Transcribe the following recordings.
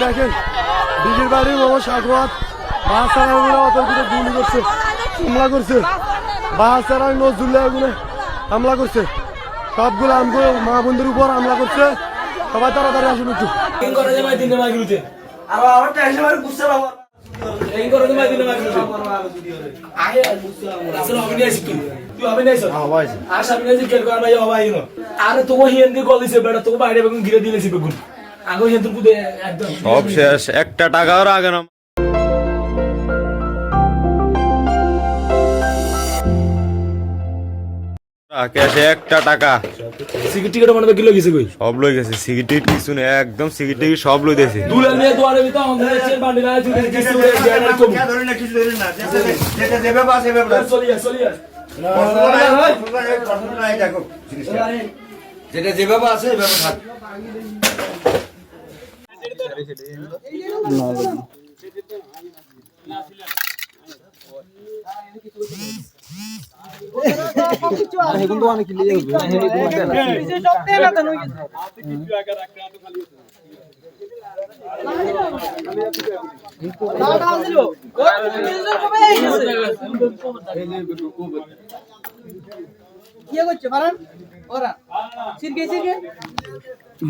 দেখেন দিঘির বাড়ি মোহাম্মদ সাগওয়াত বাহাসারা অত গুলি করছে, হামলা করছে। বাহাসারা নজরুল্লাহ এগুলো হামলা করছে, সবগুলো আমগুলো মা বন্ধুর উপর হামলা করছে। সবাই তাড়াতাড়ি আসুন একটু। সব শেষ, একটা টাকাও আগে না। ক্যাশে একটা টাকা টিকিট মানে কি লগেছে কই সব লই গেছে। সিগারেট কিছু নেই, একদম সিগারেট সব লই দিয়েছে। দুলাল নিয়ে দোয়ারে ভিতর আমাদের চেন বান্ডি না আছে কিছু ধরে না কিছু ধরে না যেটা দেবে বাস এবে চলিয়া যেটা যে বাবা আছে এই বাবা থাক এখন তো অনেক ক্লিয়ার হবে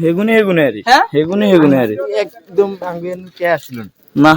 হেগুনে আরে হেগুনে আরে একদম আঙ্গেন কে আসলেন না